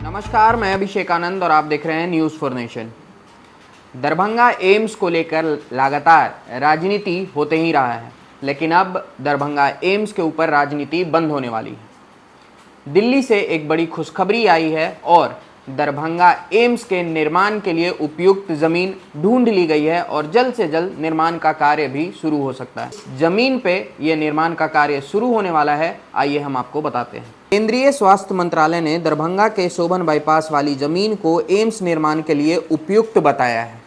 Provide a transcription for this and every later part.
नमस्कार, मैं अभिषेक आनंद और आप देख रहे हैं news for nation. Darbhanga AIIMS को लेकर लगातार राजनीति होते ही रहा है, लेकिन अब दरभंगा एम्स के ऊपर राजनीति बंद होने वाली है। दिल्ली से एक बड़ी खुशखबरी आई है और दरभंगा एम्स के निर्माण के लिए उपयुक्त ज़मीन ढूंढ ली गई है और जल्द से जल्द निर्माण का कार्य भी शुरू हो सकता है। ज़मीन पे ये निर्माण का कार्य शुरू होने वाला है, आइए हम आपको बताते हैं। केंद्रीय स्वास्थ्य मंत्रालय ने दरभंगा के शोभन बाईपास वाली ज़मीन को एम्स निर्माण के लिए उपयुक्त बताया है।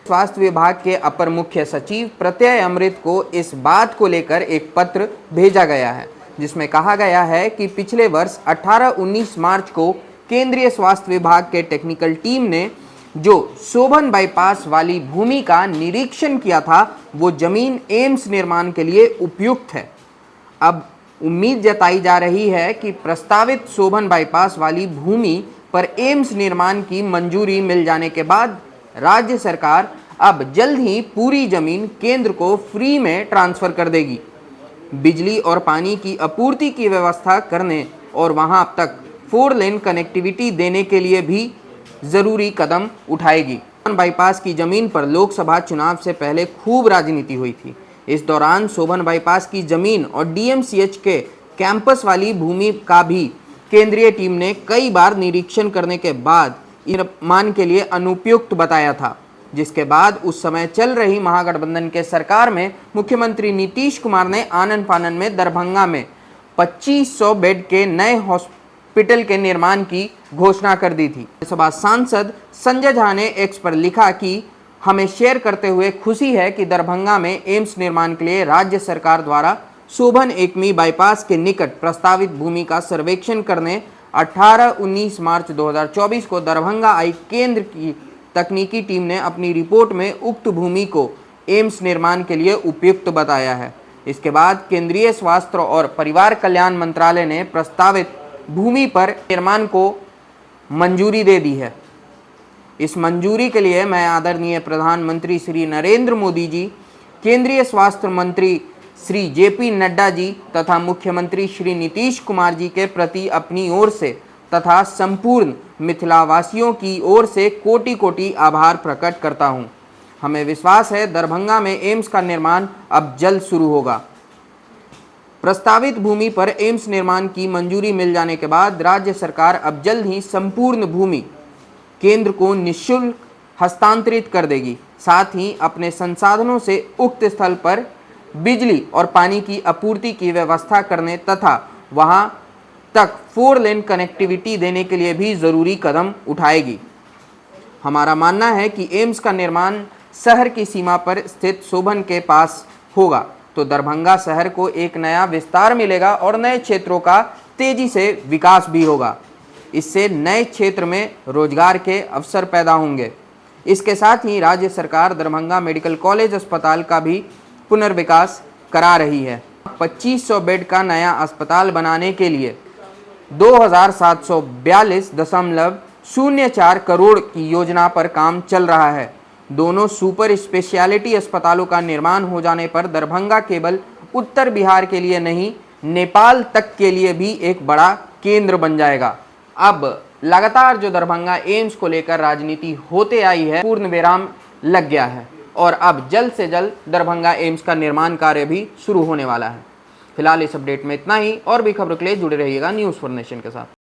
स्वास्थ्य विभाग के अपर मुख्य सचिव प्रत्यय अमृत को इस बात को लेकर एक पत्र भेजा गया है, जिसमें कहा गया है कि पिछले वर्ष 18-19 मार्च को केंद्रीय स्वास्थ्य विभाग के टेक्निकल टीम ने जो शोभन बाईपास वाली भूमि का निरीक्षण किया था, वो जमीन एम्स निर्माण के लिए उपयुक्त है। अब उम्मीद जताई जा रही है कि प्रस्तावित शोभन बाईपास वाली भूमि पर एम्स निर्माण की मंजूरी मिल जाने के बाद राज्य सरकार अब जल्द ही पूरी जमीन केंद्र को फ्री में ट्रांसफर कर देगी। बिजली और पानी की आपूर्ति की व्यवस्था करने और वहां तक 4 लेन कनेक्टिविटी देने के लिए भी जरूरी कदम उठाएगी। बाईपास की जमीन पर लोकसभा चुनाव से पहले खूब राजनीति हुई थी। इस दौरान शोभन बाईपास की जमीन और डीएमसीएच के कैंपस वाली भूमि का भी केंद्रीय टीम ने कई बार निरीक्षण करने के बाद निर्माण के लिए अनुपयुक्त बताया था, जिसके बाद उस समय चल रही महागठबंधन के सरकार में मुख्यमंत्री नीतीश कुमार ने आनन फानन में दरभंगा में 2500 बेड के नए हॉस्पिटल के निर्माण की घोषणा कर दी थी। राज्यसभा सांसद संजय झा ने एक्स पर लिखा कि हमें शेयर करते हुए खुशी है कि दरभंगा में एम्स निर्माण के लिए राज्य सरकार द्वारा शोभन एकमी बाईपास के निकट प्रस्तावित भूमि का सर्वेक्षण करने 18-19 मार्च 2024 को दरभंगा आई केंद्र की तकनीकी टीम ने अपनी रिपोर्ट में उक्त भूमि को एम्स निर्माण के लिए उपयुक्त बताया है। इसके बाद केंद्रीय स्वास्थ्य और परिवार कल्याण मंत्रालय ने प्रस्तावित भूमि पर निर्माण को मंजूरी दे दी है। इस मंजूरी के लिए मैं आदरणीय प्रधानमंत्री श्री नरेंद्र मोदी जी, केंद्रीय स्वास्थ्य मंत्री श्री जेपी नड्डा जी तथा मुख्यमंत्री श्री नीतीश कुमार जी के प्रति अपनी ओर से तथा संपूर्ण मिथिलावासियों की ओर से कोटि कोटि आभार प्रकट करता हूं। हमें विश्वास है दरभंगा में एम्स का निर्माण अब जल्द शुरू होगा। प्रस्तावित भूमि पर एम्स निर्माण की मंजूरी मिल जाने के बाद राज्य सरकार अब जल्द ही संपूर्ण भूमि केंद्र को निःशुल्क हस्तांतरित कर देगी। साथ ही अपने संसाधनों से उक्त स्थल पर बिजली और पानी की आपूर्ति की व्यवस्था करने तथा वहां तक 4 लेन कनेक्टिविटी देने के लिए भी जरूरी कदम उठाएगी। हमारा मानना है कि एम्स का निर्माण शहर की सीमा पर स्थित शोभन के पास होगा तो दरभंगा शहर को एक नया विस्तार मिलेगा और नए क्षेत्रों का तेजी से विकास भी होगा। इससे नए क्षेत्र में रोजगार के अवसर पैदा होंगे। इसके साथ ही राज्य सरकार दरभंगा मेडिकल कॉलेज अस्पताल का भी पुनर्विकास करा रही है। 2500 बेड का नया अस्पताल बनाने के लिए 2742.04 करोड़ की योजना पर काम चल रहा है। दोनों सुपर स्पेशलिटी अस्पतालों का निर्माण हो जाने पर दरभंगा केवल उत्तर बिहार के लिए नहीं, नेपाल तक के लिए भी एक बड़ा केंद्र बन जाएगा। अब लगातार जो दरभंगा एम्स को लेकर राजनीति होते आई है, पूर्ण विराम लग गया है और अब जल्द से जल्द दरभंगा एम्स का निर्माण कार्य भी शुरू होने वाला है। फिलहाल इस अपडेट में इतना ही। और भी खबरों के लिए जुड़े रहिएगा न्यूज़ फॉर नेशन के साथ।